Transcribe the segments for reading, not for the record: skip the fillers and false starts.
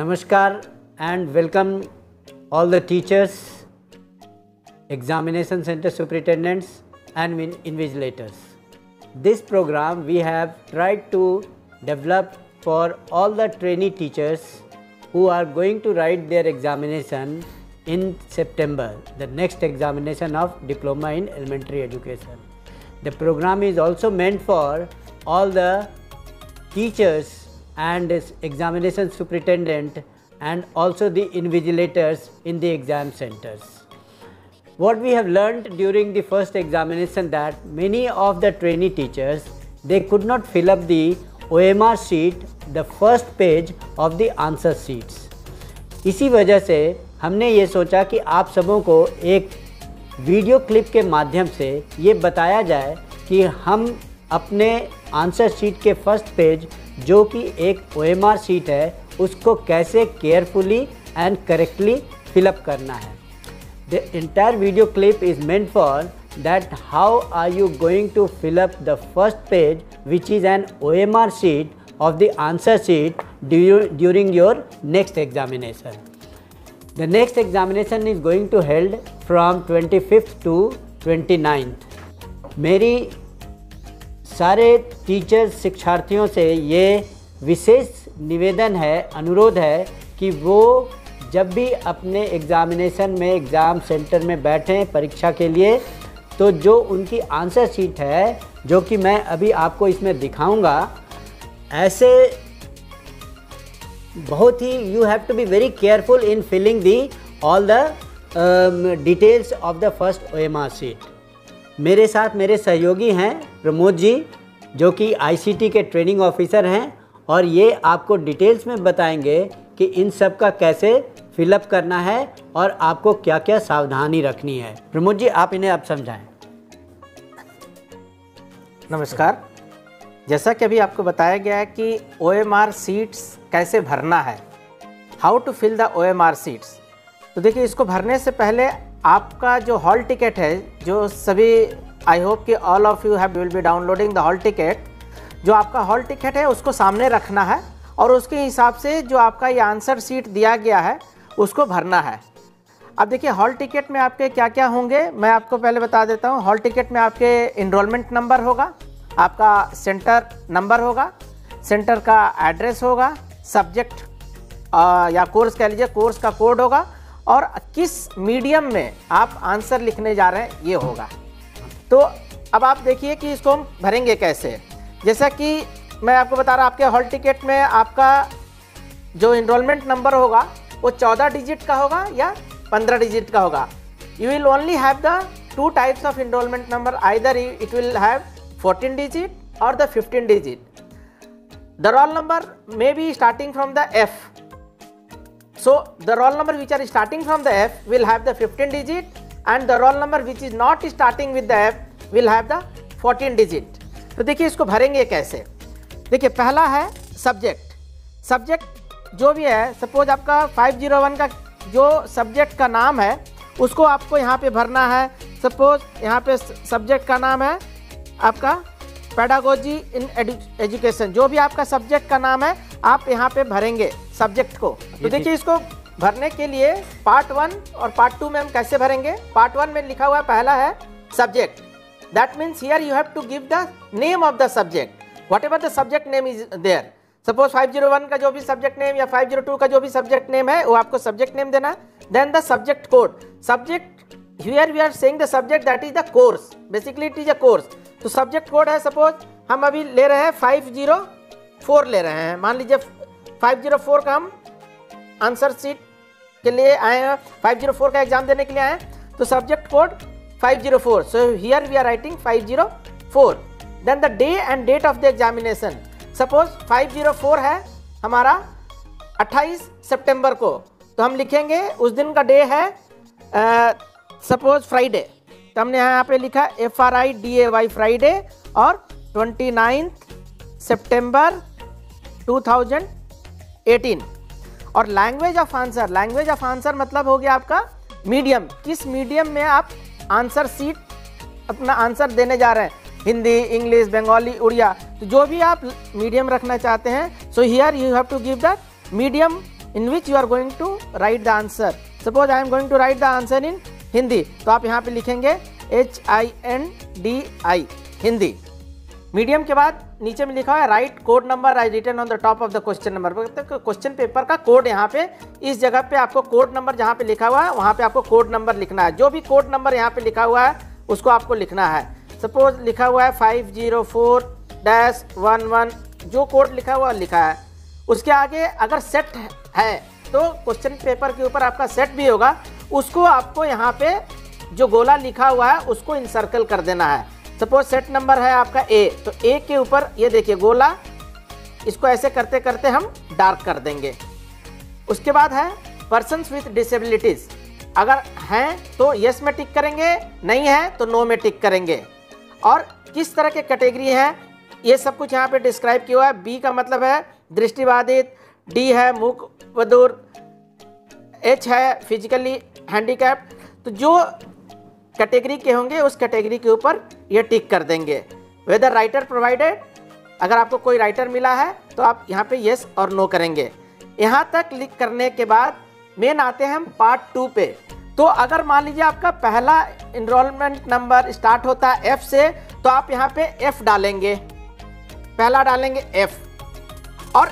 Namaskar and welcome all the teachers, examination center superintendents and invigilators. This program we have tried to develop for all the trainee teachers who are going to write their examination in September, the next examination of Diploma in Elementary Education. The program is also meant for all the teachers and examination superintendent and also the invigilators in the exam centers. What we have learned during the first examination that many of the trainee teachers, they could not fill up the OMR sheet, the first page of the answer sheets. इसी वजह से हमने ये सोचा कि आप सबों को एक वीडियो क्लिप के माध्यम से ये बताया जाए कि हम अपने आंसर शीट के फर्स्ट पेज जो कि एक OMR शीट है उसको कैसे केयरफुली एंड करेक्टली फिलअप करना है. The entire video clip is meant for that how are you going to fill up the first page which is an OMR sheet of the answer sheet during your next examination. The next examination is going to held from 25th to 29th. मेरी सारे teachers शिक्षार्थियों से ये विशेष निवेदन है, अनुरोध है कि वो जब भी अपने एग्ज़ामिनेशन में एग्ज़ाम सेंटर में बैठें परीक्षा के लिए, तो जो उनकी आंसर शीट है जो कि मैं अभी आपको इसमें दिखाऊंगा, ऐसे बहुत ही you have to be very careful in filling the all the details of the first OMR sheet. मेरे साथ मेरे सहयोगी हैं प्रमोद जी जो कि ICT के ट्रेनिंग ऑफिसर हैं और ये आपको डिटेल्स में बताएंगे कि इन सब का कैसे फिलअप करना है और आपको क्या क्या सावधानी रखनी है. प्रमोद जी आप इन्हें आप समझाएं. नमस्कार. जैसा कि अभी आपको बताया गया है कि OMR सीट्स कैसे भरना है, how to fill the OMR sheets. तो देखिए, इसको भरने से पहले आपका जो हॉल टिकट है, जो सभी आई होप कि all of you have will be downloading the hall ticket, जो आपका हॉल टिकट है उसको सामने रखना है और उसके हिसाब से जो आपका ये आंसर सीट दिया गया है उसको भरना है. अब देखिए, हॉल टिकट में आपके क्या क्या होंगे मैं आपको पहले बता देता हूँ. हॉल टिकट में आपके इनरोलमेंट नंबर होगा, आपका सेंटर नंबर होगा, सेंटर का एड्रेस होगा, सब्जेक्ट या कोर्स कह लीजिए, कोर्स का कोड होगा और किस मीडियम में आप आंसर लिखने जा रहे हैं ये होगा. तो अब आप देखिए कि इसको हम भरेंगे कैसे. जैसा कि मैं आपको बता रहा, आपके हॉल टिकट में आपका जो इनरोलमेंट नंबर होगा वो 14 डिजिट का होगा या 15 डिजिट का होगा. You will only have the two types of enrolment number, either it will have 14 digit or the 15 digit. The roll number may be starting from the F. So the roll number which are starting from the F will have the 15 digit and the roll number which is not starting with the F will have the 14 digit. तो देखिए इसको भरेंगे कैसे. देखिए, पहला है subject. Subject जो भी है, सपोज आपका 501 का जो सब्जेक्ट का नाम है उसको आपको यहाँ पे भरना है. सपोज यहाँ पे सब्जेक्ट का नाम है आपका पेडागोजी इन एजुकेशन. जो भी आपका सब्जेक्ट का नाम है आप यहाँ पे भरेंगे सब्जेक्ट को. तो देखिए, इसको भरने के लिए पार्ट 1 और पार्ट 2 में हम कैसे भरेंगे. पार्ट 1 में लिखा हुआ पहला है subject. That means here you have to give the name of the subject, whatever the subject name is there. Suppose 501 का जो भी सब्जेक्ट नेम या 502 का जो भी सब्जेक्ट नेम है वो आपको सब्जेक्ट नेम देना. Then the subject code. Subject here we are saying the subject that is the course, basically it is a course. तो सब्जेक्ट कोड है, सपोज हम अभी ले रहे हैं 504 ले रहे हैं. मान लीजिए 504 का हम आंसर शीट के लिए आए हैं, 504 का एग्जाम देने के लिए आए हैं. तो subject code 504. So here we are writing 504. Then the day and date of the examination. Suppose 504 है हमारा 28 सितंबर को, तो हम लिखेंगे उस दिन का डे है सपोज फ्राइडे. तो हमने यहाँ पे लिखा FRIDAY फ्राइडे और 29 सितंबर 2018. और language of answer, language of answer मतलब हो गया आपका मीडियम. किस मीडियम में आप आंसर सीट अपना आंसर देने जा रहे हैं, हिंदी, इंग्लिश, बंगाली, उड़िया. तो जो भी आप मीडियम रखना चाहते हैं, so here you have to give the medium in which you are going to write the answer. Suppose I am going to write the answer in Hindi, तो आप यहाँ पे लिखेंगे HINDI हिंदी। मीडियम के बाद नीचे में लिखा हुआ है right code number I written on the top of the question number. Question paper का कोड यहाँ पे इस जगह पे आपको कोड नंबर जहाँ पे लिखा हुआ है वहाँ पे आपको कोड नंबर लिखना है। जो भी कोड नंबर यहाँ पे लिखा हुआ है उसको आपको लिखना है। सपोज लिखा हुआ है 504-11, जो कोड लिखा हुआ लिखा है। उसके आगे अगर सेट है तो क्वेश्चन पेपर के ऊपर आपका सेट भी होगा, उसको आपको यहाँ पे जो गोला लिखा हुआ है उसको इंसर्कल कर देना है। सपोज सेट नंबर है आपका ए, तो ए के ऊपर ये देखिए गोला, इसको ऐसे करते करते हम डार्क कर देंगे। उसके बाद है पर्सन्स विथ डिसेबिलिटीज, अगर हैं तो यस में टिक करेंगे, नहीं है तो नो में टिक करेंगे। और किस तरह के कैटेगरी हैं ये सब कुछ यहाँ पे डिस्क्राइब किया हुआ है। बी का मतलब है दृष्टिबाधित, डी है मूक बधिर, एच है फिजिकली हैंडीकैप्ड। तो जो कैटेगरी के होंगे उस कैटेगरी के ऊपर ये टिक कर देंगे। वेदर राइटर प्रोवाइडेड, अगर आपको कोई राइटर मिला है तो आप यहाँ पे यस और नो करेंगे। यहाँ तक क्लिक करने के बाद मेन आते हैं हम पार्ट 2 पे। तो अगर मान लीजिए आपका पहला इनरोलमेंट नंबर स्टार्ट होता है F से, तो आप यहाँ पे F डालेंगे, पहला डालेंगे F। और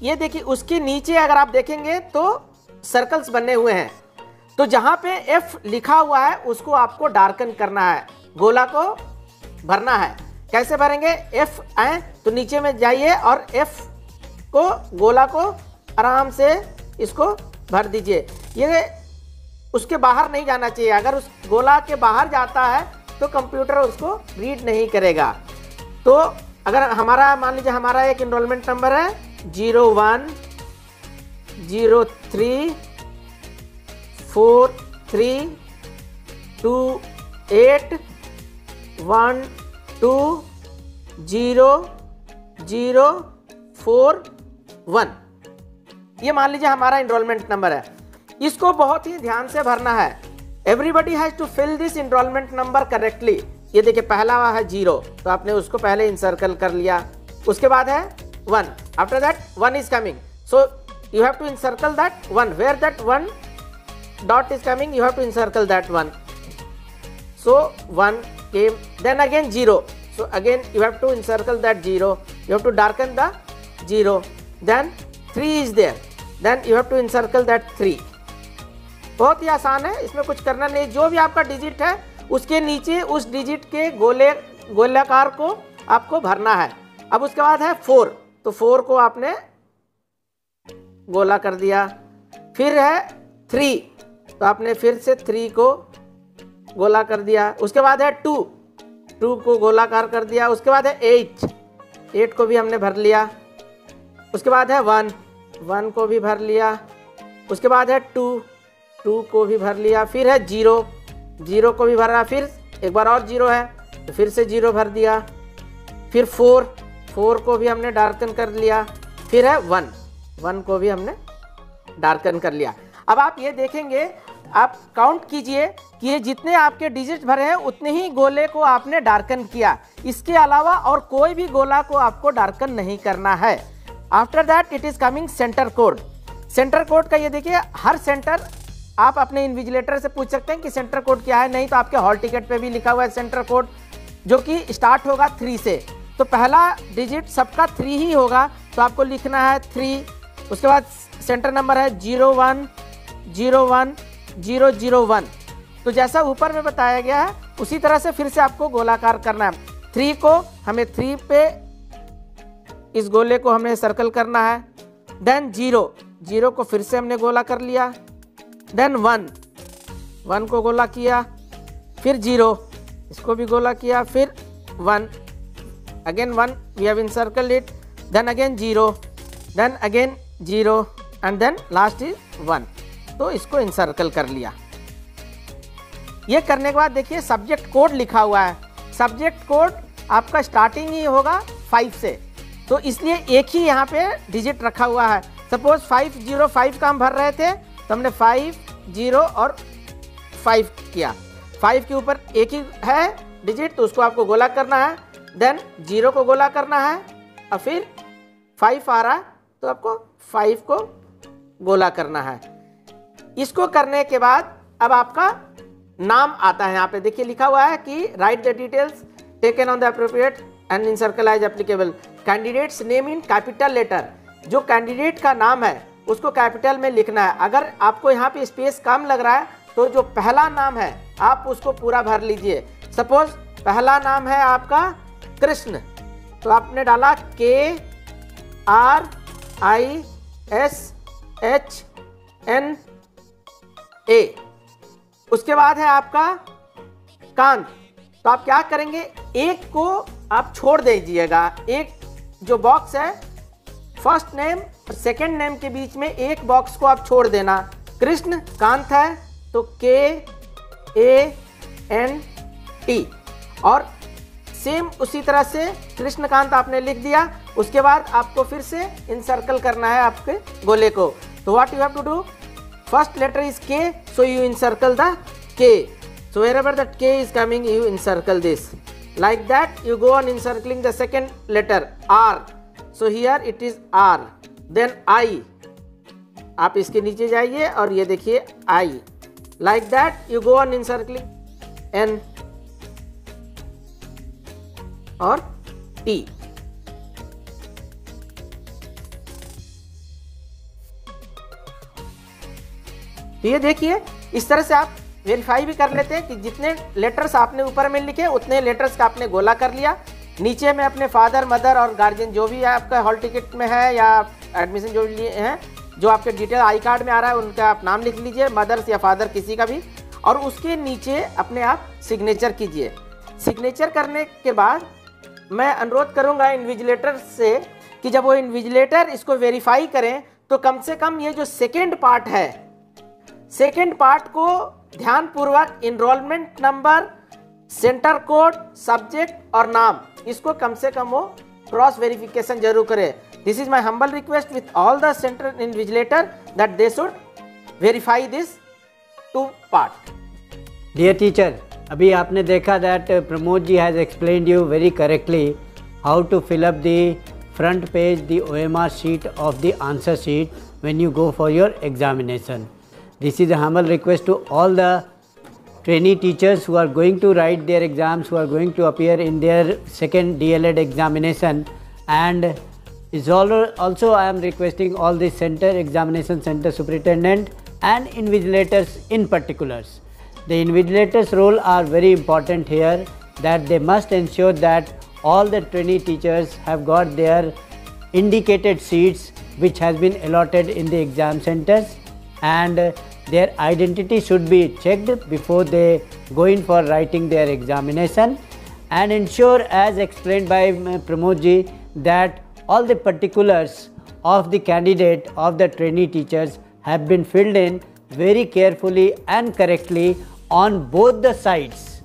ये देखिए उसके नीचे अगर आप देखेंगे तो सर्कल्स बने हुए हैं, तो जहाँ पे F लिखा हुआ है उसको आपको डार्कन करना है, गोला को भरना है। कैसे भरेंगे? F आए तो नीचे में जाइए और F को गोला को आराम से इसको भर दीजिए। ये उसके बाहर नहीं जाना चाहिए, अगर उस गोला के बाहर जाता है तो कंप्यूटर उसको रीड नहीं करेगा। तो अगर हमारा मान लीजिए हमारा एक इनरोलमेंट नंबर है 010348120041, ये मान लीजिए हमारा इनरोलमेंट नंबर है। इसको बहुत ही ध्यान से भरना है। Everybody has to fill this enrolment number correctly. ये देखिए पहला है 0, तो आपने उसको पहले इंसर्कल कर लिया। उसके बाद है 1, after that 1 is coming, so you have to encircle that 1, where that 1 dot is coming you have to encircle that 1. So 1 came, then again 0, so again you have to encircle that 0, you have to darken the 0, then 3 is there, then you have to encircle that 3. बहुत ही आसान है, इसमें कुछ करना नहीं। जो भी आपका डिजिट है उसके नीचे उस डिजिट के गोलाकार को आपको भरना है। अब उसके बाद है 4, तो 4 को आपने गोला कर दिया। फिर है 3, तो आपने फिर से 3 को गोला कर दिया। उसके बाद है 2 को गोलाकार कर दिया। उसके बाद है 8 को भी हमने भर लिया। उसके बाद है 1 को भी भर लिया। उसके बाद है 2 को भी भर लिया। फिर है 0 को भी भरा। फिर एक बार और 0 है तो फिर से 0 भर दिया। फिर 4 को भी हमने डार्कन कर लिया। फिर है 1 को भी हमने डार्कन कर लिया। अब आप ये देखेंगे, आप काउंट कीजिए कि ये जितने आपके डिजिट भरे हैं उतने ही गोले को आपने डार्कन किया। इसके अलावा और कोई भी गोला को आपको डार्कन नहीं करना है। After that it is coming centre code. Centre code का ये देखिए, हर सेंटर आप अपने इन्विजिलेटर से पूछ सकते हैं कि सेंटर कोड क्या है। नहीं तो आपके हॉल टिकट पे भी लिखा हुआ है सेंटर कोड, जो कि स्टार्ट होगा 3 से। तो पहला डिजिट सबका 3 ही होगा, तो आपको लिखना है 3। उसके बाद सेंटर नंबर है 0101001। तो जैसा ऊपर में बताया गया है उसी तरह से फिर से आपको गोलाकार करना है। 3 को हमें 3 पे इस गोले को हमें सर्कल करना है। देन 0 को फिर से हमने गोला कर लिया। देन 1 को गोला किया। फिर 0 इसको भी गोला किया। फिर 1 again 1 we have encircled it. Then again 0, then again 0 and then last is 1। तो इसको इंसर्कल कर लिया। ये करने के बाद देखिए सब्जेक्ट कोड लिखा हुआ है। सब्जेक्ट कोड आपका स्टार्टिंग ही होगा 5 से, तो इसलिए एक ही यहाँ पे डिजिट रखा हुआ है। सपोज 505 का हम भर रहे थे, तो हमने 5 0 और 5 किया। 5 के ऊपर एक ही है डिजिट, तो उसको आपको गोला करना है। देन 0 को गोला करना है और फिर 5 आ रहा है तो आपको 5 को गोला करना है। इसको करने के बाद अब आपका नाम आता है। यहाँ पे देखिए लिखा हुआ है कि write the details taken on the appropriate and in circle as applicable, candidates name in capital letter. जो कैंडिडेट का नाम है उसको कैपिटल में लिखना है। अगर आपको यहाँ पे स्पेस कम लग रहा है तो जो पहला नाम है आप उसको पूरा भर लीजिए। सपोज पहला नाम है आपका कृष्ण, तो आपने डाला KRISHNA। उसके बाद है आपका कांत, तो आप क्या करेंगे, एक को आप छोड़ दीजिएगा। एक जो बॉक्स है फर्स्ट नेम और सेकेंड नेम के बीच में एक बॉक्स को आप छोड़ देना। कृष्ण कांत है तो KANT, और सेम उसी तरह से कृष्णकांत आपने लिख दिया। उसके बाद आपको फिर से इनसर्कल करना है आपके गोले को। तो what you have to do, first letter is K, so you encircle the K. So wherever that K is coming, you encircle this. Like that, you go on encircling the second letter R. So here it is R. Then I. आप इसके नीचे जाइए और ये देखिए I. Like that, you go on encircling N और T. तो ये देखिए इस तरह से आप वेरीफाई भी कर लेते हैं कि जितने लेटर्स आपने ऊपर में लिखे उतने लेटर्स का आपने गोला कर लिया। नीचे में अपने फादर मदर और गार्जियन जो भी आपका हॉल टिकट में है या एडमिशन जो लिए हैं, जो आपके डिटेल आई कार्ड में आ रहा है उनका आप नाम लिख लीजिए, मदर्स या फादर किसी का भी, और उसके नीचे अपने आप सिग्नेचर कीजिए। सिग्नेचर करने के बाद मैं अनुरोध करूंगा इन्विजिलेटर से कि जब वो इन्विजिलेटर इसको वेरीफाई करें तो कम से कम ये जो सेकेंड पार्ट है, सेकेंड पार्ट को ध्यानपूर्वक enrolment number, centre code, subject और नाम, इसको कम से कम वो क्रॉस वेरिफिकेशन जरूर करे। This is my humble request with all the centre invigilator that they should verify this two part. Dear teacher, अभी आपने देखा that Pramod ji has explained you very correctly how to fill up the front page the OMR sheet of the answer sheet when you go for your examination. This is a humble request to all the trainee teachers who are going to write their exams, who are going to appear in their second DLED examination, and is also I am requesting all the center examination center superintendent and invigilators in particulars. The invigilators role are very important here, that they must ensure that all the trainee teachers have got their indicated seats which has been allotted in the exam centers, and their identity should be checked before they go in for writing their examination, and ensure, as explained by Pramod ji, that all the particulars of the candidate, of the trainee teachers have been filled in very carefully and correctly on both the sides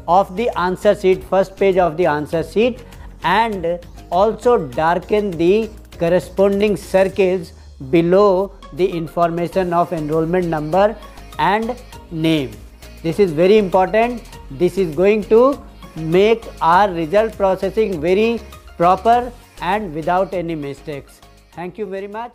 of the answer sheet, first page of the answer sheet, and also darken the corresponding circles below the information of enrollment number and name. This is very important. This is going to make our result processing very proper and without any mistakes. Thank you very much.